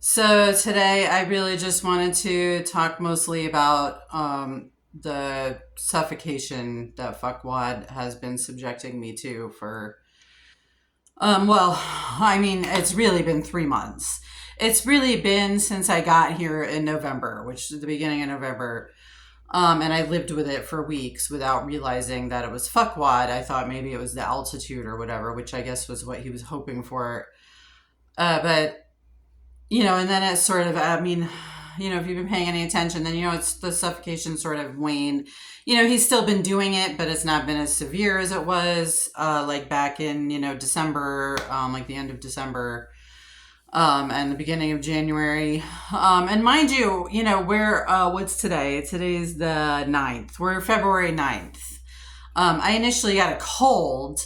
So today I really just wanted to talk mostly about the suffocation that fuckwad has been subjecting me to for, I mean, it's really been 3 months. It's really been since I got here in November, which is the beginning of November. And I lived with it for weeks without realizing that it was fuckwad. I thought maybe it was the altitude or whatever, which I guess was what he was hoping for. But and then it's sort of, I mean, if you've been paying any attention, then, it's the suffocation sort of waned. He's still been doing it, but it's not been as severe as it was, like back in, December, like the end of December, and the beginning of January. And mind you, what's today? Today's the 9th. We're February 9th. I initially got a cold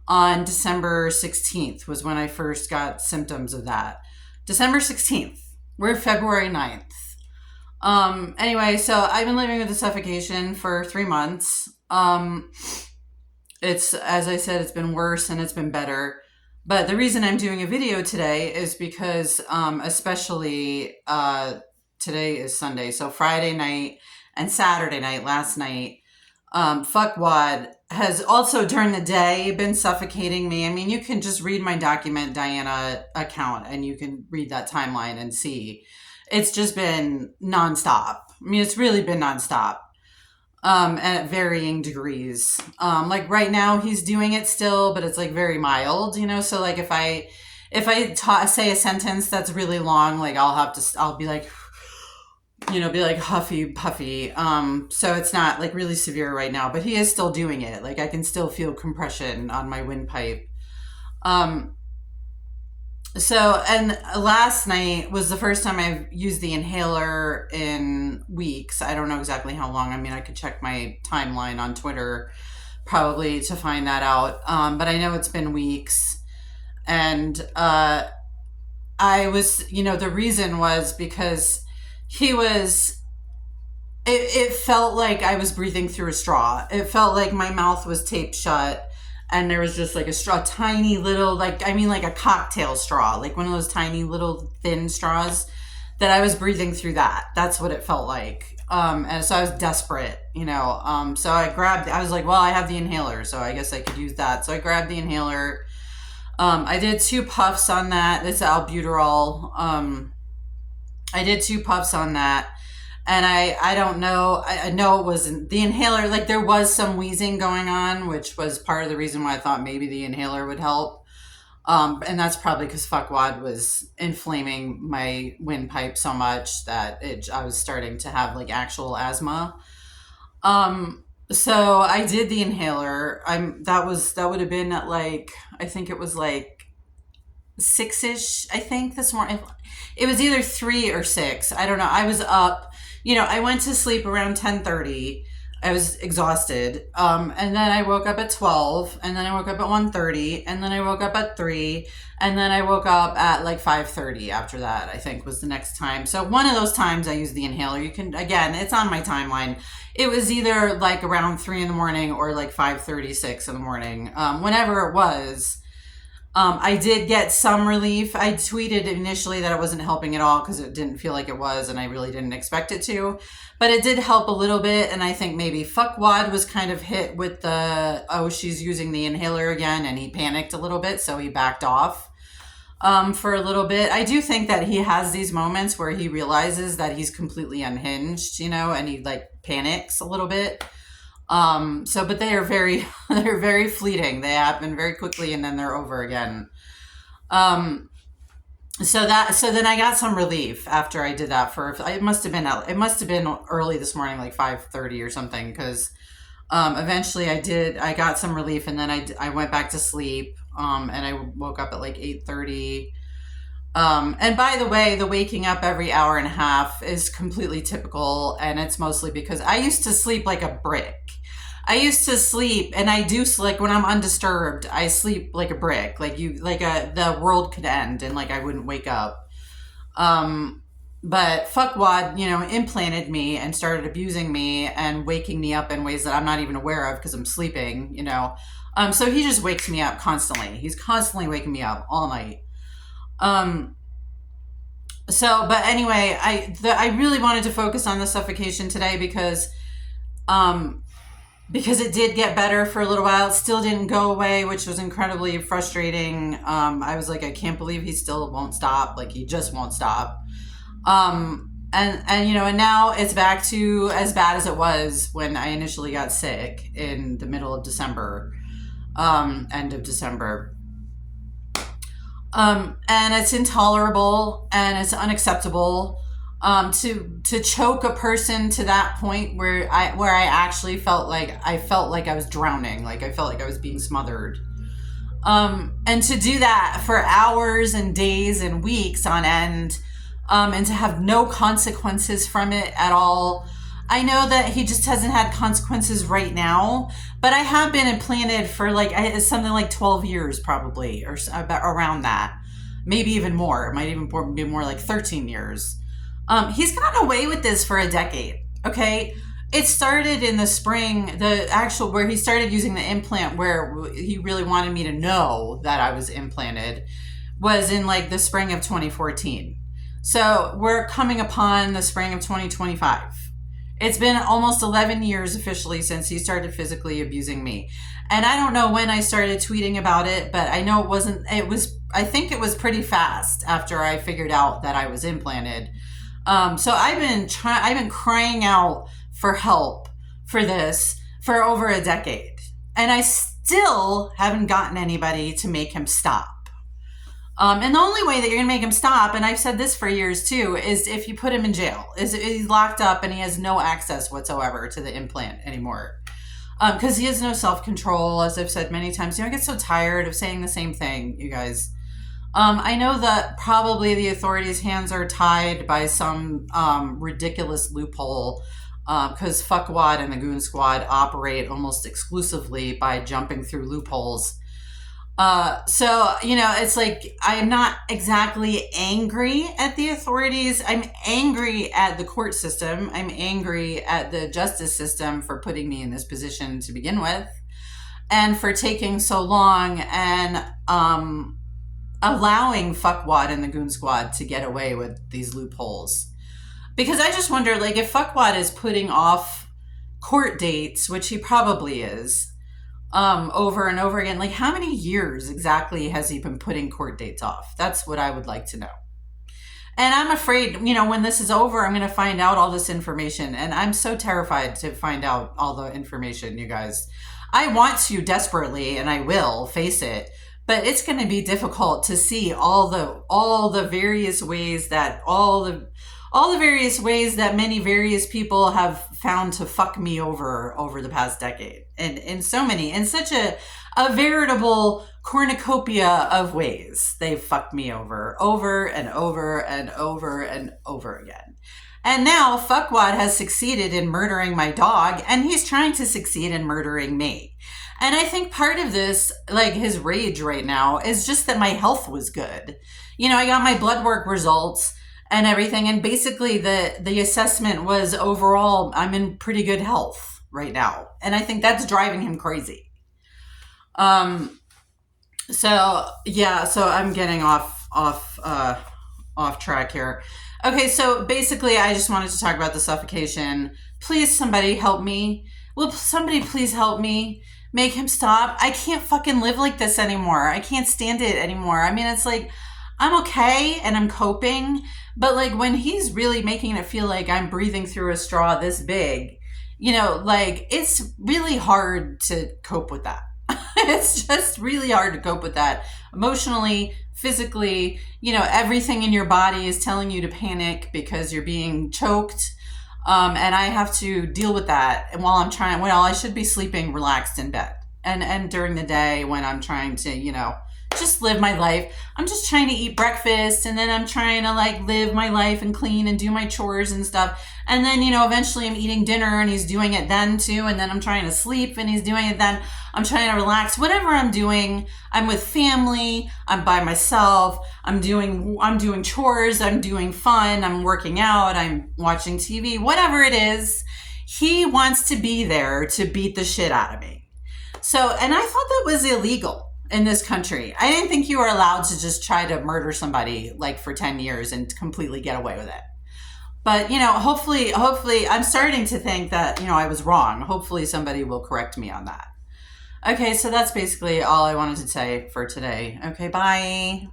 on December 16th was when I first got symptoms of that. December 16th. We're February 9th. Anyway, so I've been living with the suffocation for 3 months. It's, as I said, it's been worse and it's been better. But the reason I'm doing a video today is because, especially, today is Sunday. So Friday night and Saturday night, last night, fuckwad has also during the day been suffocating me. I mean, you can just read my Document Diana account and you can read that timeline and see. It's just been nonstop. I mean, it's really been nonstop. And at varying degrees. Like right now he's doing it still, but it's like very mild, so like if I say a sentence that's really long, like I'll be like, be like huffy puffy. So it's not like really severe right now, but he is still doing it. Like I can still feel compression on my windpipe. So, and last night was the first time I've used the inhaler in weeks. I don't know exactly how long. I mean, I could check my timeline on Twitter probably to find that out. But I know it's been weeks. And I was, the reason was because it felt like I was breathing through a straw. It felt like my mouth was taped shut. And there was just like a straw, tiny little, like a cocktail straw, like one of those tiny little thin straws that I was breathing through that. That's what it felt like. And so I was desperate, so I was like, well, I have the inhaler, so I guess I could use that. So I grabbed the inhaler. I did 2 puffs on that. It's albuterol. I did 2 puffs on that. And I don't know. I know it wasn't the inhaler. Like there was some wheezing going on, which was part of the reason why I thought maybe the inhaler would help. And that's probably because fuckwad was inflaming my windpipe so much that I was starting to have like actual asthma. So I did the inhaler. That would have been at like, I think it was like 6-ish, I think this morning. It was either 3 or 6. I don't know. I was up. I went to sleep around 10:30. I was exhausted. And then I woke up at 12, and then I woke up at 1:30, and then I woke up at 3, and then I woke up at like 5:30 after that, I think was the next time. So one of those times I used the inhaler. You can, again, it's on my timeline. It was either like around 3 in the morning or like 5:36 in the morning. Whenever it was, I did get some relief. I tweeted initially that it wasn't helping at all because it didn't feel like it was, and I really didn't expect it to. But it did help a little bit, and I think maybe fuckwad was kind of hit with she's using the inhaler again, and he panicked a little bit, so he backed off for a little bit. I do think that he has these moments where he realizes that he's completely unhinged, and he like panics a little bit. But they are they're very fleeting. They happen very quickly and then they're over again. So then I got some relief after I did that it must have been early this morning, like 5:30 or something. Cause, eventually I got some relief and then I went back to sleep. And I woke up at like 8:30. And by the way, the waking up every hour and a half is completely typical. And it's mostly because I used to sleep like a brick. I used to sleep, and I do, like when I'm undisturbed, I sleep like a brick. The world could end and like I wouldn't wake up. But fuckwad, implanted me and started abusing me and waking me up in ways that I'm not even aware of because I'm sleeping, So he just wakes me up constantly. He's constantly waking me up all night. So, but anyway, I really wanted to focus on the suffocation today um, because it did get better for a little while. It still didn't go away, which was incredibly frustrating. I was like, I can't believe he still won't stop. Like, he just won't stop. And and now it's back to as bad as it was when I initially got sick in the middle of December, end of December. And it's intolerable and it's unacceptable, to choke a person to that point where I actually felt like I was drowning, like I felt like I was being smothered. And to do that for hours and days and weeks on end, and to have no consequences from it at all. I know that he just hasn't had consequences right now, but I have been implanted for something like 12 years probably, or about around that. Maybe even more. It might even be more like 13 years. He's gotten away with this for a decade, okay? It started in the spring, where he started using the implant, where he really wanted me to know that I was implanted, was in like the spring of 2014. So we're coming upon the spring of 2025. It's been almost 11 years officially since he started physically abusing me. And I don't know when I started tweeting about it, but I know I think it was pretty fast after I figured out that I was implanted. So I've been crying out for help for this for over a decade. And I still haven't gotten anybody to make him stop. And the only way that you're going to make him stop, and I've said this for years too, is if you put him in jail. Is he's locked up and he has no access whatsoever to the implant anymore. Because he has no self-control, as I've said many times. I get so tired of saying the same thing, you guys. I know that probably the authorities' hands are tied by some ridiculous loophole, because Fuckwad and the Goon Squad operate almost exclusively by jumping through loopholes. So, it's like, I'm not exactly angry at the authorities. I'm angry at the court system. I'm angry at the justice system for putting me in this position to begin with, and for taking so long and, allowing Fuckwad and the Goon Squad to get away with these loopholes. Because I just wonder, like, if Fuckwad is putting off court dates, which he probably is, over and over again, like, how many years exactly has he been putting court dates off? That's what I would like to know. And I'm afraid, when this is over, I'm going to find out all this information. And I'm so terrified to find out all the information, you guys. I want to desperately, and I will face it, but it's going to be difficult to see all the various ways that many various people have found to fuck me over the past decade, and in such a veritable cornucopia of ways. They've fucked me over and over and over and over again. And now Fuckwad has succeeded in murdering my dog, and he's trying to succeed in murdering me. And I think part of this, like, his rage right now, is just that my health was good. I got my blood work results and everything, and basically the assessment was, overall, I'm in pretty good health right now. And I think that's driving him crazy. So I'm getting off track here. Okay, so basically I just wanted to talk about the suffocation. Please, somebody help me. Will somebody please help me? Make him stop. I can't fucking live like this anymore. I can't stand it anymore. I mean, it's like, I'm okay and I'm coping, but like, when he's really making it feel like I'm breathing through a straw this big, it's really hard to cope with that. It's just really hard to cope with that emotionally, physically. Everything in your body is telling you to panic because you're being choked. And I have to deal with that. And while I should be sleeping relaxed in bed, and during the day when I'm trying to, just live my life. I'm just trying to eat breakfast, and then I'm trying to live my life and clean and do my chores and stuff. And then, eventually I'm eating dinner and he's doing it then too. And then I'm trying to sleep and he's doing it then. I'm trying to relax. Whatever I'm doing, I'm with family, I'm by myself, I'm doing chores, I'm doing fun, I'm working out, I'm watching TV, whatever it is, he wants to be there to beat the shit out of me. So, and I thought that was illegal. in this country. I didn't think you were allowed to just try to murder somebody like for 10 years and completely get away with it. But, hopefully I'm starting to think that, I was wrong. Hopefully somebody will correct me on that. Okay, so that's basically all I wanted to say for today. Okay, bye.